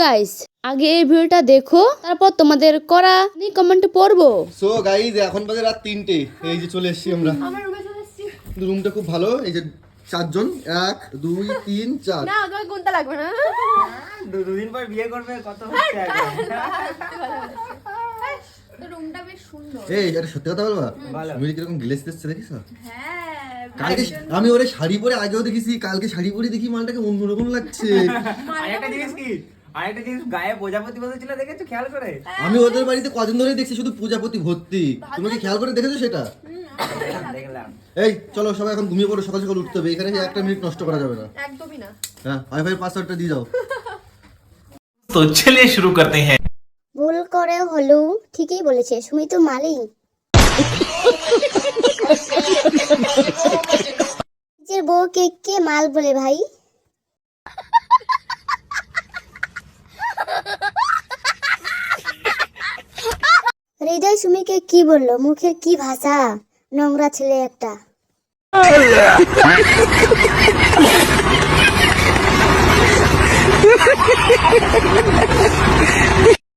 Guys আগে এই ভিডিওটা দেখো, তারপর তোমাদের করা কমেন্টে পড়বো। সো গাইজ এখন বাজে রাত 3টে। এই যে চলে এসেছি আমরা। আমার রুমে চলে এসেছি। রুমটা খুব ভালো। এই যে 4 জন, 1 2 3 4। না তোমার গুনতে লাগবে না। দুদিন পর বিয়ে করবে, কত হচ্ছে আগে? তো রুমটা বেশ সুন্দর। এই এটা সত্যি কথা বলবা, ভালো। তুমি কিরকম গ্লেস দিচ্ছে দেখিস? হ্যাঁ কালকে আমি ওরে শাড়ি পরে আগেও দেখেছি, কালকে শাড়ি পরে দেখি মালটাকে অন্যরকম লাগছে। আরেকটা জিনিস কি, আরেকটা জিনিস গায়ে প্রজাপতি বসেছিল, দেখেছো খেয়াল করে? আমি ওদের বাড়িতে কদিন ধরে দেখছি শুধু প্রজাপতি ভর্তি। তুমি কি খেয়াল করে দেখেছো সেটা? দেখলাম। এই চলো সবাই এখন ঘুমিয়ে পড়ো, সকাল সকাল উঠতে হবে। এখানে একটা মিনিট নষ্ট করা যাবে না। একদমই না। হ্যাঁ, ওয়াইফাই পাসওয়ার্ডটা দিয়ে দাও। तो चलिए शुरू करते हैं। ভুল করে হলেও ঠিকই বলেছে, সুমি তো মালিক। নিজের বউকে কে মাল বলে ভাই? হৃদয় সুমিকে কি বললো? মুখের কি ভাষা, নোংরা ছেলে একটা।